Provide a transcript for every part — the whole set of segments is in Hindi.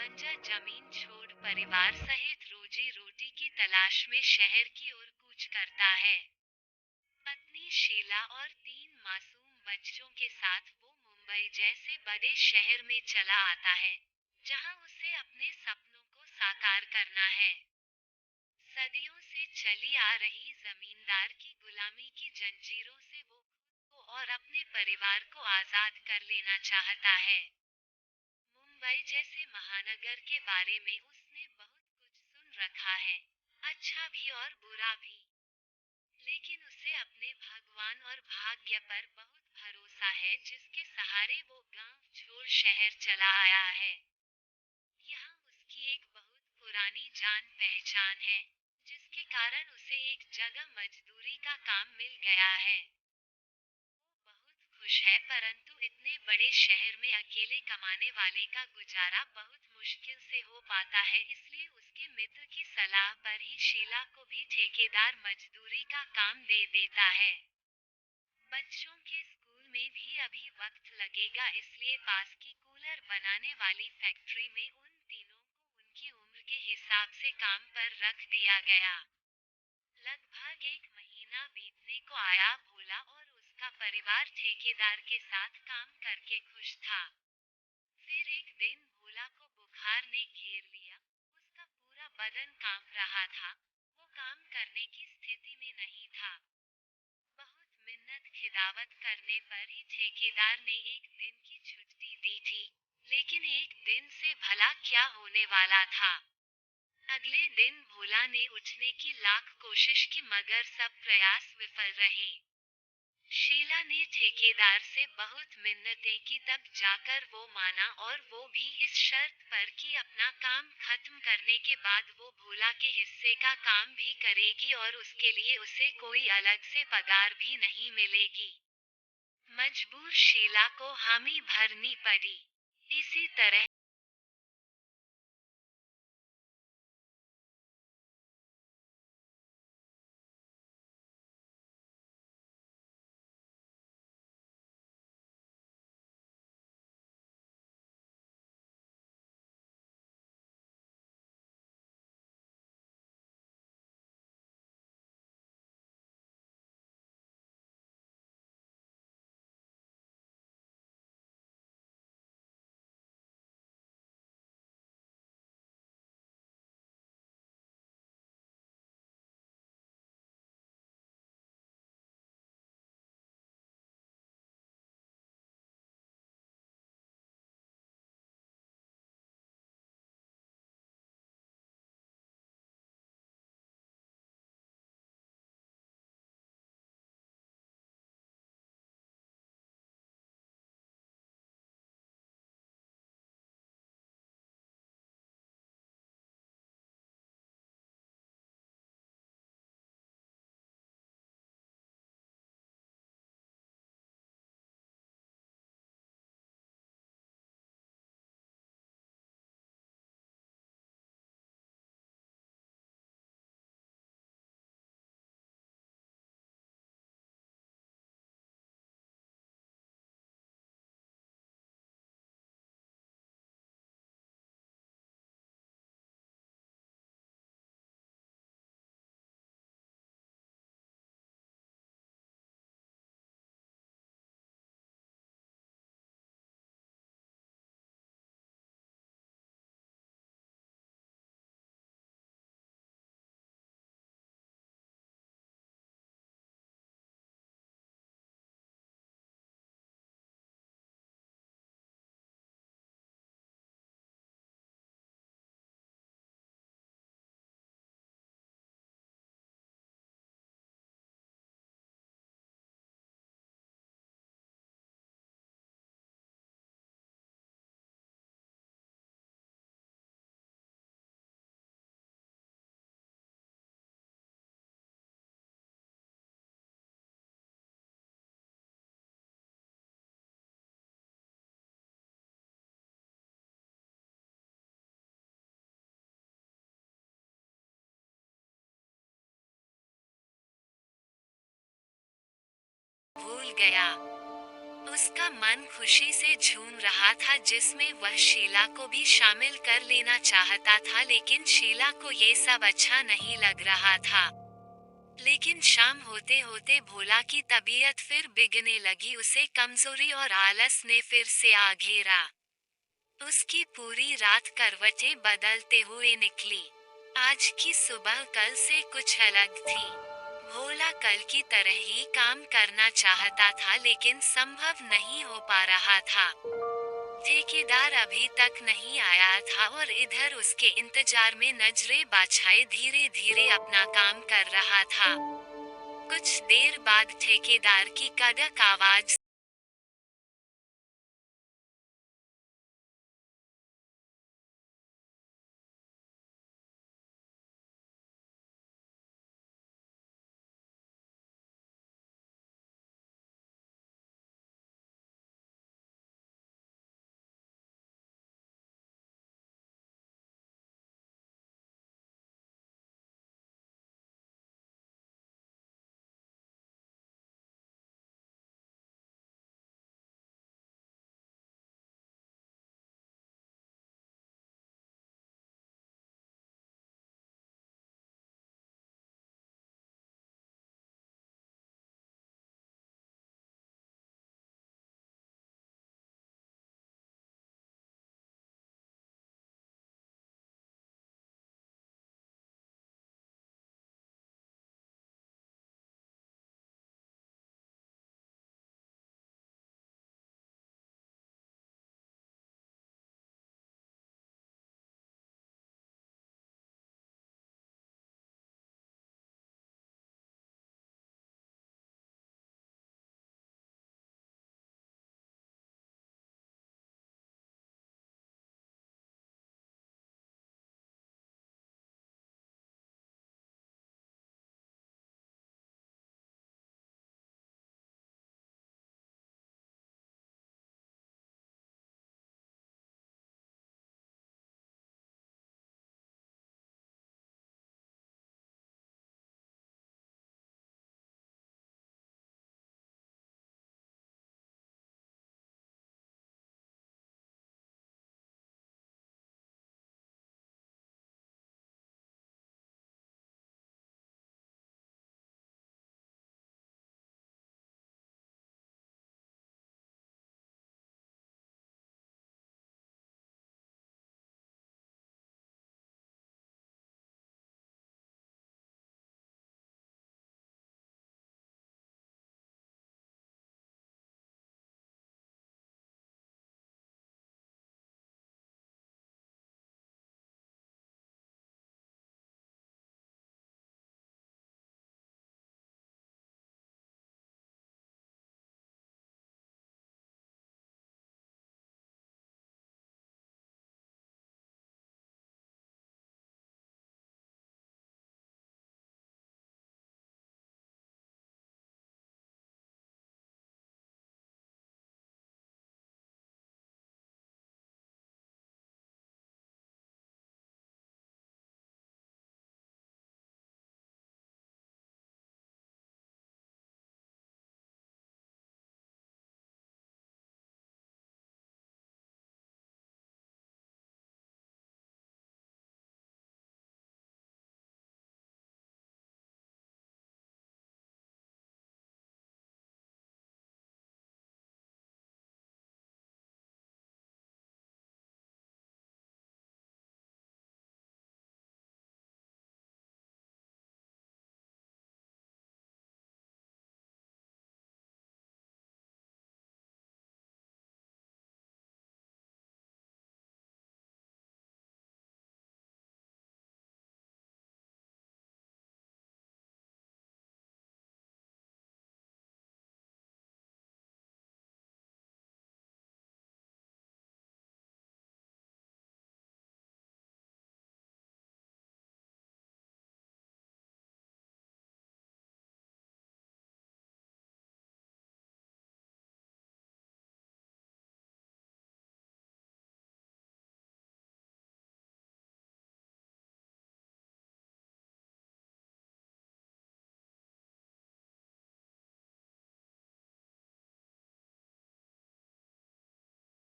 सुनहंजा जमीन छोड़ परिवार सहित रोजी रोटी की तलाश में शहर की ओर कूच करता है। पत्नी शीला और 3 मासूम बच्चों के साथ वो मुंबई जैसे बड़े शहर में चला आता है, जहां उसे अपने सपनों को साकार करना है। सदियों से चली आ रही जमींदार की गुलामी की जंजीरों से वो खुद को और अपने परिवार को आजाद कर लेना चाहता है। मुंबई जैसे महानगर के बारे में उसने बहुत कुछ सुन रखा है, अच्छा भी और बुरा भी। लेकिन उसे अपने भगवान और भाग्य पर बहुत भरोसा है, जिसके सहारे वो गांव छोड़ शहर चला आया है। यहाँ उसकी एक बहुत पुरानी जान पहचान है, जिसके कारण उसे एक जगह मजदूरी का काम मिल गया है। वो बहुत खुश है, परंतु इतने बड़े शहर में अकेले कमाने वाले का गुजारा बहुत मुश्किल से हो पाता है, इसलिए उसके मित्र की सलाह पर ही शीला को भी ठेकेदार मजदूरी का काम दे देता है। बच्चों के स्कूल में भी अभी वक्त लगेगा, इसलिए पास की कूलर बनाने वाली फैक्ट्री में उन तीनों को उनकी उम्र के हिसाब से काम पर रख दिया गया। लगभग 1 महीना बीतने को आया, भोला और उसका परिवार ठेकेदार के साथ काम करके खुश था। फिर एक दिन भोला को बुखार ने घेर लिया। उसका पूरा बदन कांप रहा था। वो काम करने की स्थिति में नहीं था। बहुत मिन्नत खिदावत करने पर ही ठेकेदार ने एक दिन की छुट्टी दी थी। लेकिन एक दिन से भला क्या होने वाला था। अगले दिन भोला ने उठने की लाख कोशिश की, मगर सब प्रयास विफल रहे। शीला ने ठेकेदार से बहुत मिन्नतें की, तब जाकर वो माना, और वो भी इस शर्त पर कि अपना काम खत्म करने के बाद वो भोला के हिस्से का काम भी करेगी और उसके लिए उसे कोई अलग से पगार भी नहीं मिलेगी। मजबूर शीला को हामी भरनी पड़ी। इसी तरह भूल गया। उसका मन खुशी से झूम रहा था जिसमें वह शीला को भी शामिल कर लेना चाहता था, लेकिन शीला को ये सब अच्छा नहीं लग रहा था। लेकिन शाम होते होते भोला की तबीयत फिर बिगड़ने लगी, उसे कमजोरी और आलस ने फिर से आ घेरा। उसकी पूरी रात करवटें बदलते हुए निकली। आज की सुबह कल से कुछ अलग थी। भोला कल की तरह ही काम करना चाहता था, लेकिन संभव नहीं हो पा रहा था। ठेकेदार अभी तक नहीं आया था और इधर उसके इंतजार में नजरे बाछाए धीरे धीरे अपना काम कर रहा था। कुछ देर बाद ठेकेदार की कड़क आवाज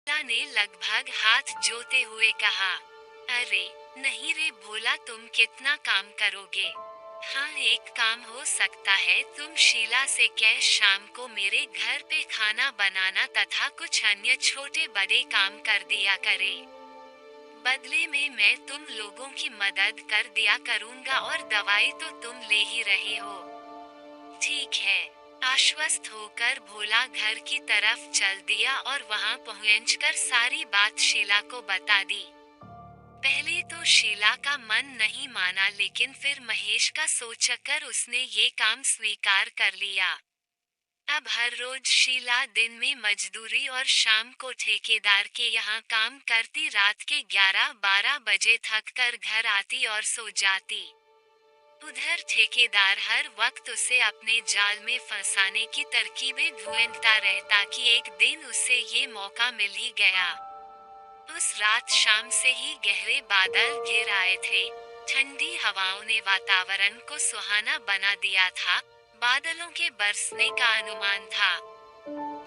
शीला ने लगभग हाथ जोते हुए कहा। अरे नहीं रे भोला, तुम कितना काम करोगे। हाँ, एक काम हो सकता है, तुम शीला से कह शाम को मेरे घर पे खाना बनाना तथा कुछ अन्य छोटे बड़े काम कर दिया करे। बदले में मैं तुम लोगों की मदद कर दिया करूंगा और दवाई तो तुम ले ही रहे हो। ठीक है। आश्वस्त होकर भोला घर की तरफ चल दिया और वहां पहुंचकर सारी बात शीला को बता दी। पहले तो शीला का मन नहीं माना, लेकिन फिर महेश का सोचकर उसने ये काम स्वीकार कर लिया। अब हर रोज शीला दिन में मजदूरी और शाम को ठेकेदार के यहाँ काम करती, रात के 11-12 बजे थक कर घर आती और सो जाती। उधर ठेकेदार हर वक्त उसे अपने जाल में फंसाने की तरकीबें ढूंढता रहता कि एक दिन उसे ये मौका मिल ही गया। उस रात शाम से ही गहरे बादल घिर आए थे। ठंडी हवाओं ने वातावरण को सुहाना बना दिया था। बादलों के बरसने का अनुमान था।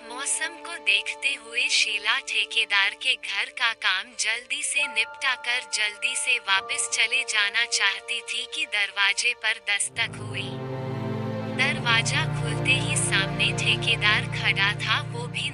मौसम को देखते हुए शीला ठेकेदार के घर का काम जल्दी से निपटा कर जल्दी से वापस चले जाना चाहती थी कि दरवाजे पर दस्तक हुई। दरवाजा खुलते ही सामने ठेकेदार खड़ा था, वो भी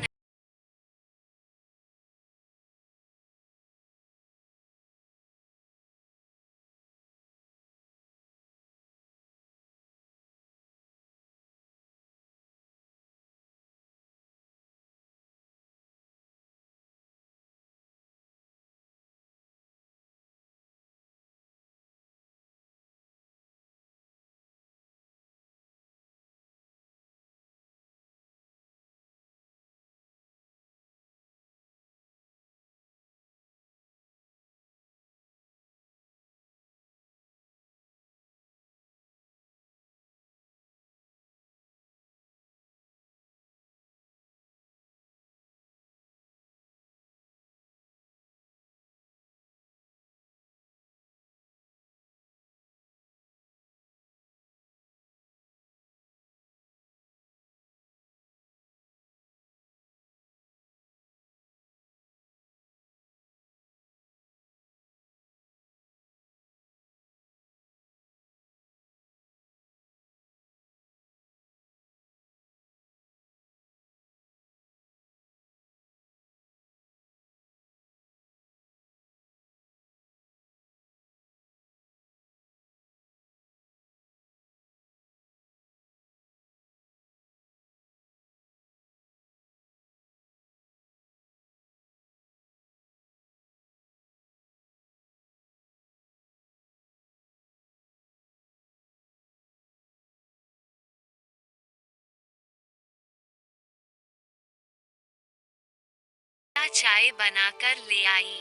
चाय बनाकर ले आई।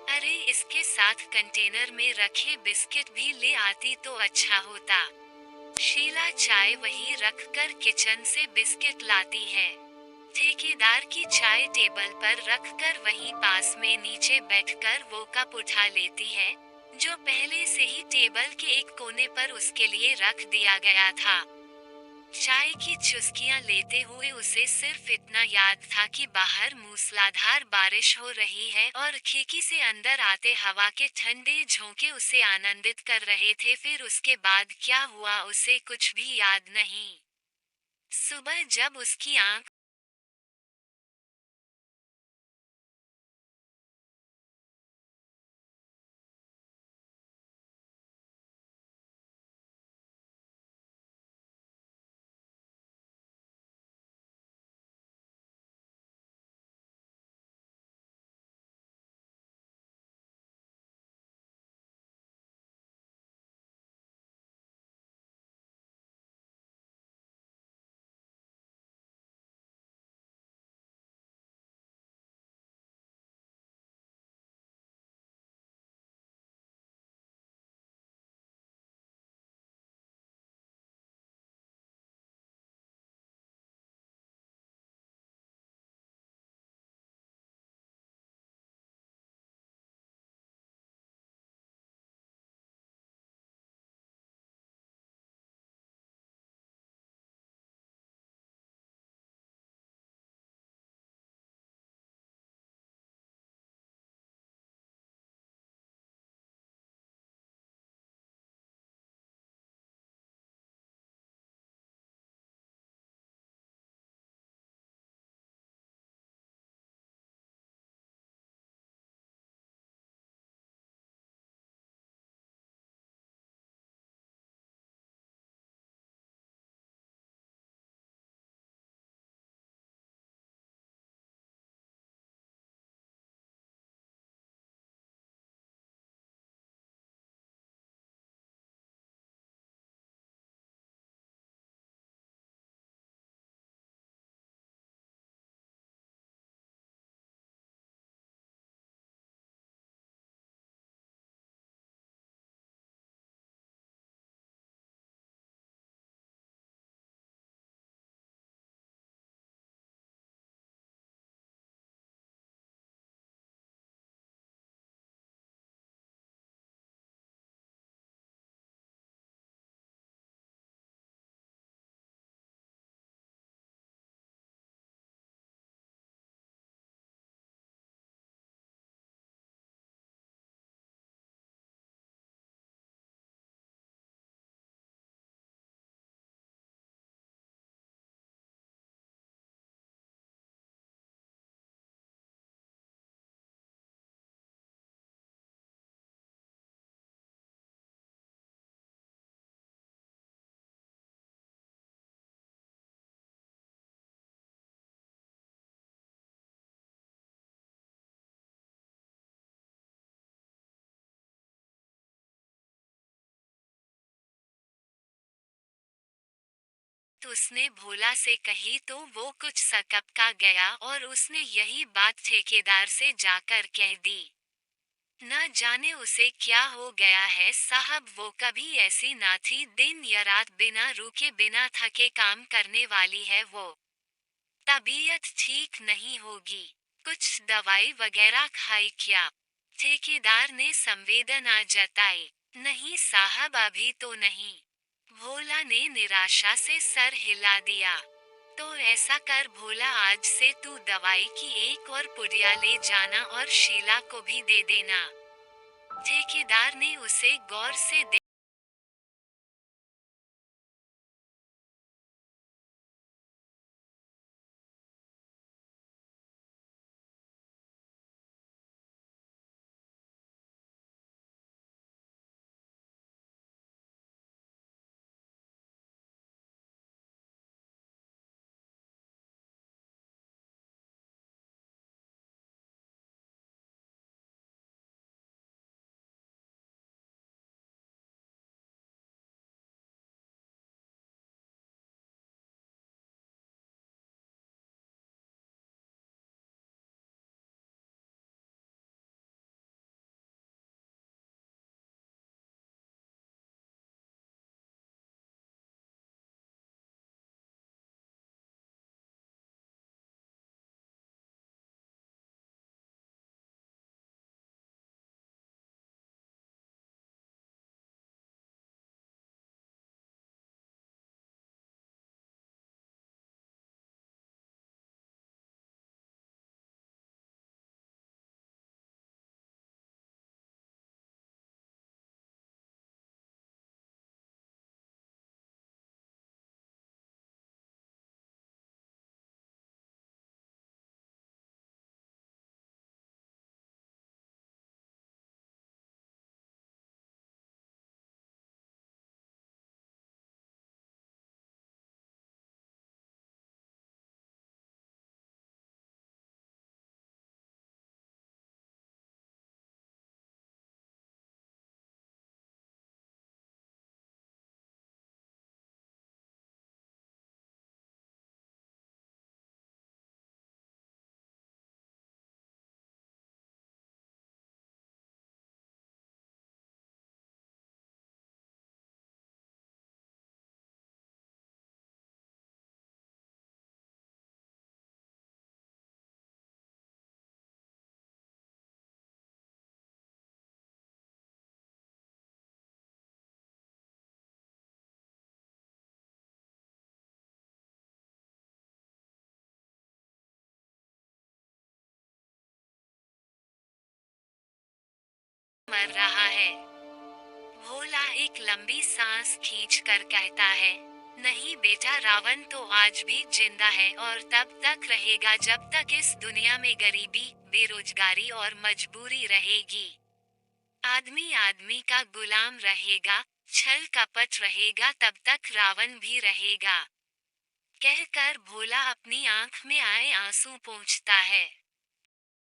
अरे इसके साथ कंटेनर में रखे बिस्किट भी ले आती तो अच्छा होता। शीला चाय वहीं रखकर किचन से बिस्किट लाती है। ठेकेदार की चाय टेबल पर रखकर वहीं पास में नीचे बैठकर वो कप उठा लेती है, जो पहले से ही टेबल के एक कोने पर उसके लिए रख दिया गया था। चाय की चुस्कियां लेते हुए उसे सिर्फ इतना याद था कि बाहर मूसलाधार बारिश हो रही है और खिड़की से अंदर आते हवा के ठंडे झोंके उसे आनंदित कर रहे थे। फिर उसके बाद क्या हुआ उसे कुछ भी याद नहीं। सुबह जब उसकी आंख तो उसने भोला से कही तो वो कुछ सकपका गया और उसने यही बात ठेकेदार से जाकर कह दी। न जाने उसे क्या हो गया है साहब, वो कभी ऐसी ना थी, दिन या रात बिना रुके बिना थके काम करने वाली है वो। तबीयत ठीक नहीं होगी, कुछ दवाई वगैरह खाई क्या? ठेकेदार ने संवेदना जताई। नहीं साहब, अभी तो नहीं। भोला ने निराशा से सर हिला दिया। तो ऐसा कर भोला, आज से तू दवाई की एक और पुड़िया ले जाना और शीला को भी दे देना। ठेकेदार ने उसे गौर से मर रहा है। भोला एक लंबी सांस खींचकर कहता है, नहीं बेटा, रावण तो आज भी जिंदा है और तब तक रहेगा जब तक इस दुनिया में गरीबी, बेरोजगारी और मजबूरी रहेगी। आदमी आदमी का गुलाम रहेगा, छल कपट रहेगा, तब तक रावण भी रहेगा। कहकर भोला अपनी आंख में आए आंसू पोंछता है।